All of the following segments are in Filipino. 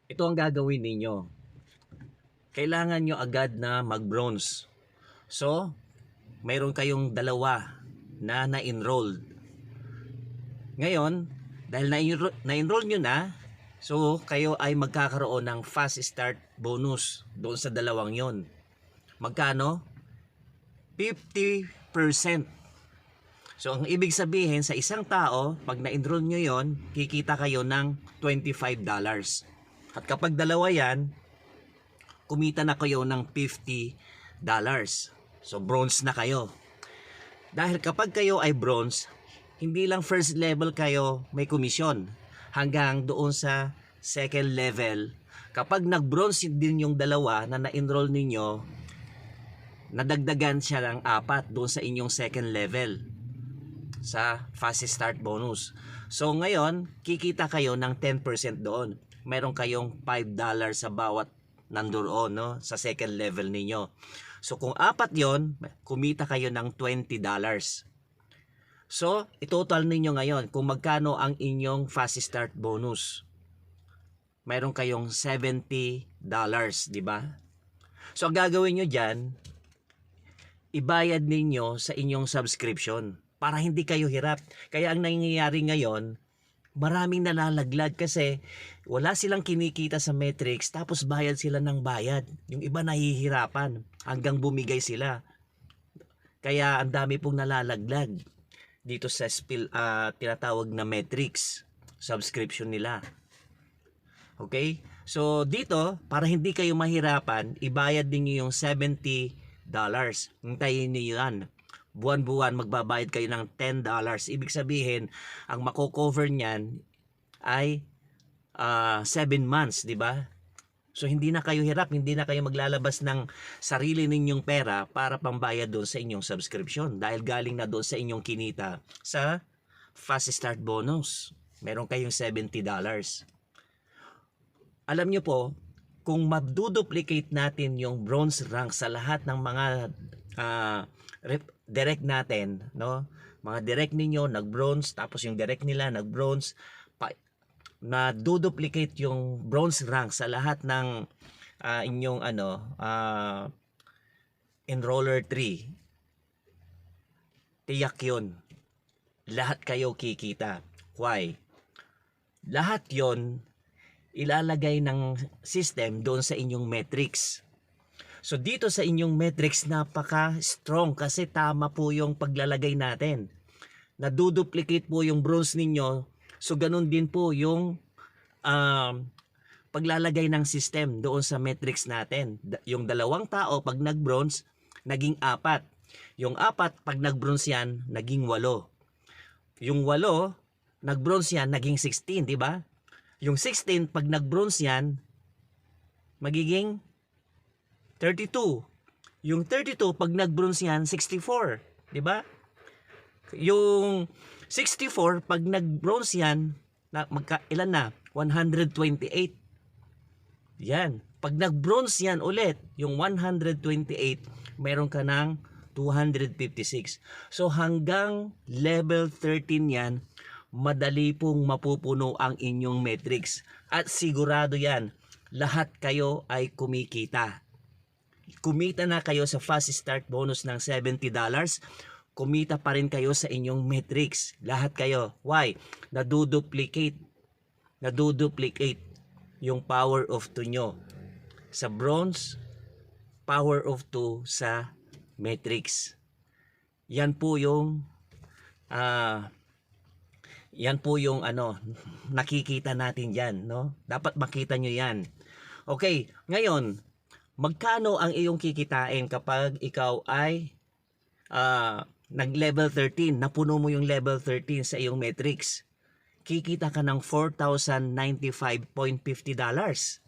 Ito ang gagawin ninyo. Kailangan nyo agad na mag-bronze. So, mayroon kayong dalawa na na-enroll. Ngayon, dahil na-enroll nyo na, so kayo ay magkakaroon ng fast start bonus doon sa dalawang yon. Magkano? 50%. So, ang ibig sabihin sa isang tao, pag na-enroll nyo yon, kikita kayo ng $25. At kapag dalawa yan, kumita na kayo ng $50. So, bronze na kayo. Dahil kapag kayo ay bronze, hindi lang first level kayo may komisyon. Hanggang doon sa second level. Kapag nag-bronze din yung dalawa na na-enroll ninyo, nadagdagan siya ng 4 doon sa inyong second level sa fast start bonus. So ngayon, kikita kayo ng 10% doon. Meron kayong $5 sa bawat nandoon, no, sa second level ninyo. So kung 4 yon, kumita kayo ng $20. So, itotal ninyo ngayon kung magkano ang inyong fast start bonus. Meron kayong $70, di ba? So, ang gagawin nyo dyan, ibayad ninyo sa inyong subscription para hindi kayo hirap. Kaya ang nangyayari ngayon, maraming nalalaglag kasi wala silang kinikita sa metrics tapos bayad sila ng bayad. Yung iba nahihirapan hanggang bumigay sila. Kaya ang dami pong nalalaglag dito sa tinatawag na metrics subscription nila. Okay? So dito, para hindi kayo mahirapan, ibayad niyo yung $70. Hintayin niyo yan. Buwan-buwan magbabayad kayo ng $10. Ibig sabihin, ang mako-cover niyan ay 7 months, di ba? So hindi na kayo hirap, hindi na kayo maglalabas ng sarili ninyong pera para pambayad doon sa inyong subscription dahil galing na doon sa inyong kinita sa fast start bonus. Meron kayong $70. Alam nyo po, kung maduduplicate natin yung bronze rank sa lahat ng mga direct natin, no? Mga direct ninyo nag-bronze, tapos yung direct nila nag-bronze, na duplicate yung bronze rank sa lahat ng inyong enroller 3, tiyak yun, lahat kayo kikita. Why? Lahat yon ilalagay ng system doon sa inyong metrics. So dito sa inyong metrics, napaka strong kasi tama po yung paglalagay natin. Naduduplicate po yung bronze ninyo. So ganun din po yung paglalagay ng system doon sa metrics natin. Yung dalawang tao pag nag-bronze, naging 4. Yung 4 pag nag-bronze yan, naging 8. Yung 8, nag-bronze yan, naging 16, di ba? Yung 16 pag nag-bronze yan, magiging 32. Yung 32 pag nag-bronze yan, 64, di ba? Yung 64 pag nag-bronze yan, ilan na? 128. Yan. Pag nag-bronze yan ulit, yung 128, meron ka ng 256. So hanggang level 13 yan, madali pong mapupuno ang inyong metrics. At sigurado yan, lahat kayo ay kumikita. Kumita na kayo sa fast start bonus ng $70. Kumita pa rin kayo sa inyong metrics. Lahat kayo. Why? Naduduplicate yung power of 2 nyo sa bronze, power of 2 sa metrics. Yan po yung nakikita natin dyan, no? Dapat makita nyo yan. Okay, ngayon, magkano ang iyong kikitain kapag ikaw ay nag-level 13, napuno mo yung level 13 sa iyong metrics? Kikita ka ng $4,095.50,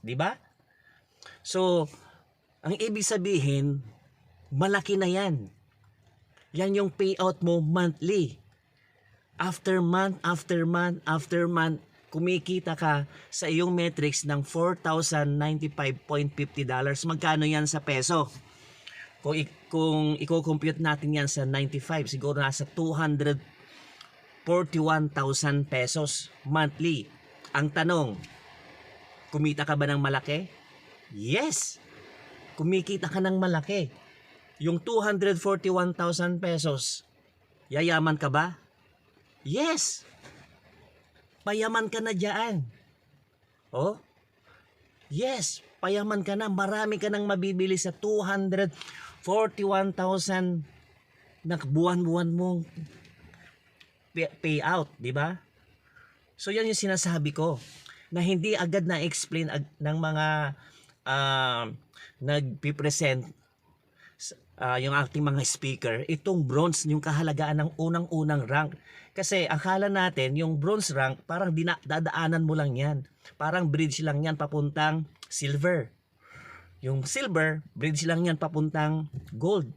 di ba? So, ang ibig sabihin, malaki na yan. Yan yung payout mo monthly. After month, kumikita ka sa iyong metrics ng $4,095.50. Magkano yan sa peso? Kung i-compute natin yan sa 95, siguro nasa 241,000 pesos monthly. Ang tanong, Kumita ka ba ng malaki? Yes! Kumikita ka ng malaki. Yung 241,000 pesos, yayaman ka ba? Yes! Payaman ka na dyan. Oh? Yes, payaman ka na. Marami ka nang mabibili sa 241,000 na buwan-buwan mong payout, di ba? So yan yung sinasabi ko, na hindi agad na-explain ng mga nagpipresent yung ating mga speaker, itong bronze, yung kahalagaan ng unang-unang rank. Kasi akala natin yung bronze rank parang dadaanan mo lang yan. Parang bridge lang yan papuntang silver. Yung silver, bridge lang yan papuntang gold.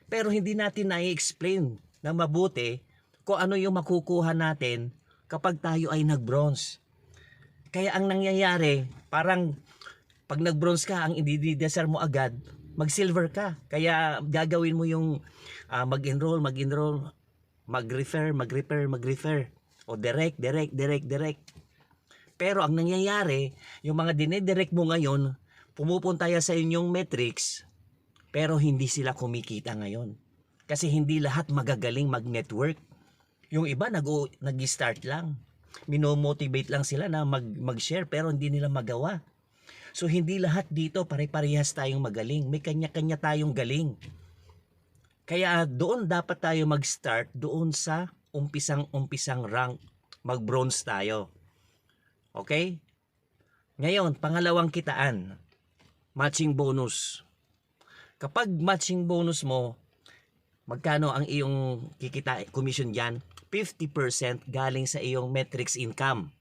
Pero hindi natin na-explain ng mabuti kung ano yung makukuha natin kapag tayo ay nag-bronze. Kaya ang nangyayari, parang pag nag-bronze ka, ang i-desire mo agad, mag-silver ka. Kaya gagawin mo yung mag-enroll, mag-refer. O direct. Pero ang nangyayari, yung mga dinedirect mo ngayon, pumupunta sa inyong metrics, pero hindi sila kumikita ngayon. Kasi hindi lahat magagaling mag-network. Yung iba nag-start lang. Minomotivate lang sila na mag-share pero hindi nila magawa. So hindi lahat dito pare-parehas tayong magaling. May kanya-kanya tayong galing. Kaya doon dapat tayo mag-start, doon sa umpisang rank. Mag-bronze tayo. Okay? Ngayon, pangalawang kitaan. Matching bonus. Kapag matching bonus mo, magkano ang iyong kikita commission diyan? 50% galing sa iyong metrics income.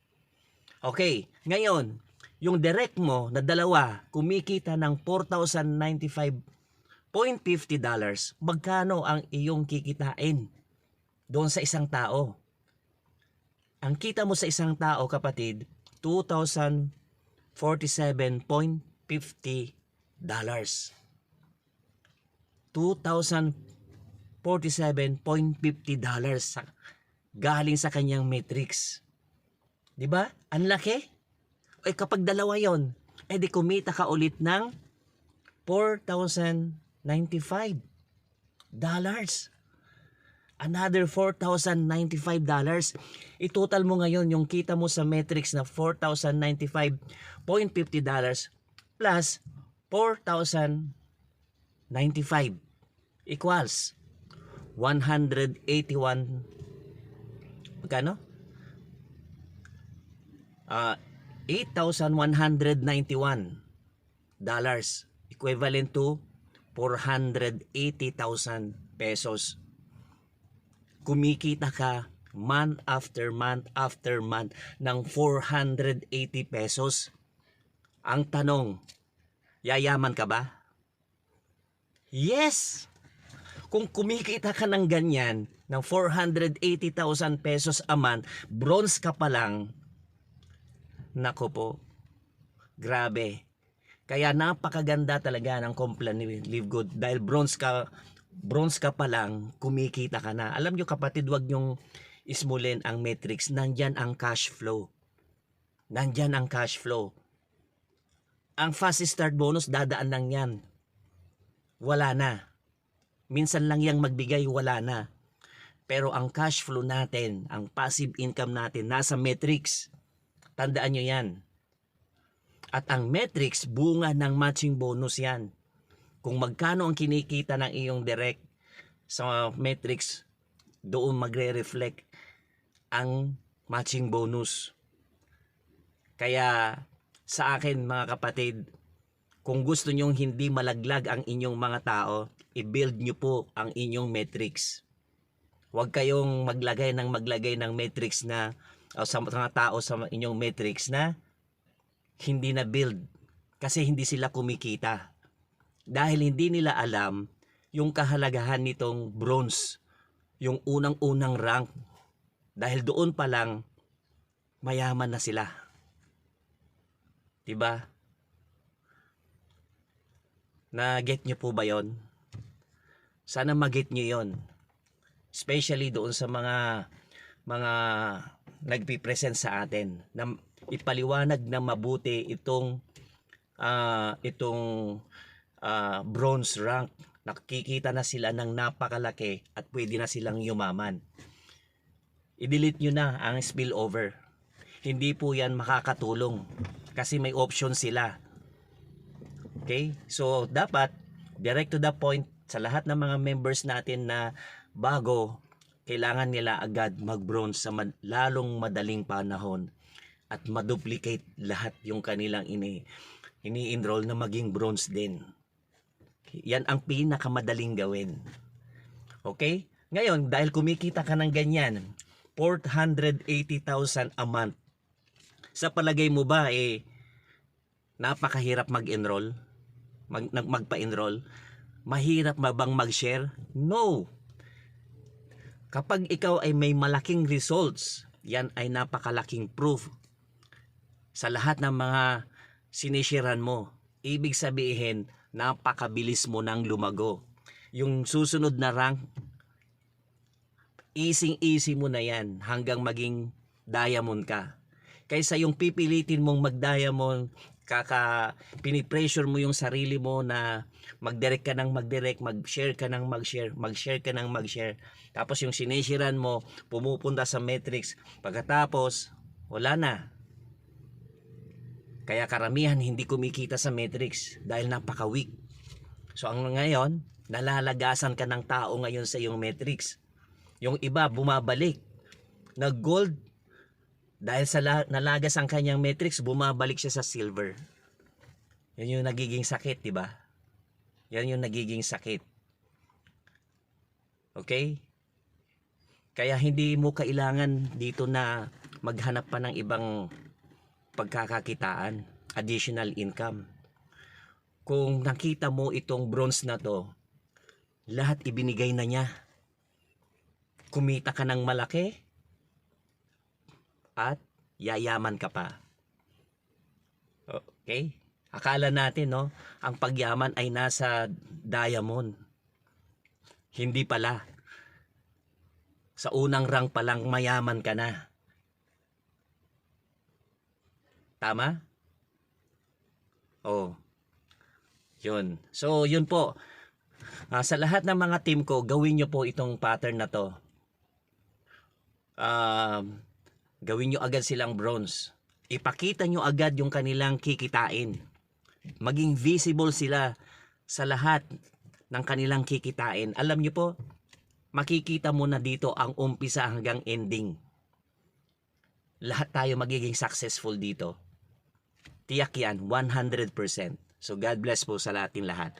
Okay, ngayon, yung direct mo na dalawa, kumikita ng $4,095.50. Magkano ang iyong kikitain doon sa isang tao? Ang kita mo sa isang tao, kapatid, $2,047.50. $2,047.50 galing sa kanyang metrics. 'Di ba? Ang laki. Eh kapag dalawa 'yon, di kumita ka ulit ng $4,095. Another $4,095. I-total mo ngayon yung kita mo sa metrics na $4,095.50 plus $4,095 equals 181. Magkano? $8,191 equivalent to 480,000 pesos. Kumikita ka month after month ng 480 pesos. Ang tanong, yayaman ka ba? Yes! Kung kumikita ka ng ganyan, ng 480,000 pesos a month, bronze ka pa lang, nako po, grabe. Kaya napakaganda talaga ng company Live Good dahil bronze ka pa lang, kumikita ka na. Alam nyo kapatid, wag nyong ismulin ang metrics. Nandyan ang cash flow. Ang fast start bonus, dadaan lang yan. Wala na. Minsan lang yang magbigay, wala na. Pero ang cash flow natin, ang passive income natin, nasa metrics. Tandaan nyo yan. At ang metrics, bunga ng matching bonus yan. Kung magkano ang kinikita ng iyong direct sa metrics, doon magre-reflect ang matching bonus. Kaya sa akin mga kapatid, kung gusto nyong hindi malaglag ang inyong mga tao, i-build nyo po ang inyong metrics. Huwag kayong maglagay ng metrics na sa mga tao sa inyong metrics na hindi na build kasi hindi sila kumikita. Dahil hindi nila alam yung kahalagahan nitong bronze, yung unang-unang rank. Dahil doon pa lang mayaman na sila. 'Di ba? Na-get nyo po ba yon? Sana mag-get nyo yon. Especially doon sa mga nagpipresent sa atin na ipaliwanag na mabuti itong bronze rank. Nakikita na sila ng napakalaki at pwede na silang yumaman. I-delete nyo na ang spillover. Hindi po yan makakatulong kasi may option sila. Okay? So, dapat direct to the point sa lahat ng mga members natin na bago, kailangan nila agad mag-bronze sa lalong madaling panahon at maduplicate lahat yung kanilang ini-enroll na maging bronze din. Yan ang pinakamadaling gawin. Okay? Ngayon, dahil kumikita ka ng ganyan, 480,000 a month. Sa palagay mo ba, napakahirap mag-enroll? Magpa-enroll? Mahirap bang mag-share? No! Kapag ikaw ay may malaking results, yan ay napakalaking proof sa lahat ng mga sinishiran mo. Ibig sabihin, napakabilis mo nang lumago. Yung susunod na rank, easy mo na yan hanggang maging diamond ka. Kaysa yung pipilitin mong mag-diamond, pinipressure mo yung sarili mo na mag-direct ka ng mag-direct, mag-share ka ng mag-share, mag-share ka ng mag-share. Tapos yung sinishiran mo, pumupunta sa metrics. Pagkatapos, wala na. Kaya karamihan hindi kumikita sa metrics dahil napaka-weak. So ang ngayon, nalalagasan ka ng tao ngayon sa iyong metrics. Yung iba bumabalik. Nag-gold dahil sa nalagas ang kanyang metrics, bumabalik siya sa silver. Yan yung nagiging sakit, di ba? Yan yung nagiging sakit. Okay? Kaya hindi mo kailangan dito na maghanap pa ng ibang pagkakakitaan, additional income. Kung nakita mo itong bronze na to, lahat ibinigay na niya. Kumita ka ng malaki at yayaman ka pa. Okay? Akala natin, no, ang pagyaman ay nasa diamond. Hindi pala. Sa unang rank pa lang mayaman ka na. Tama? Oh. Yun. So, yun po. Sa lahat ng mga team ko, gawin nyo po itong pattern na to. Gawin nyo agad silang bronze. Ipakita nyo agad yung kanilang kikitain. Maging visible sila sa lahat ng kanilang kikitain. Alam nyo po, makikita mo na dito ang umpisa hanggang ending. Lahat tayo magiging successful dito. Tiyak yan, 100%. So God bless po sa ating lahat.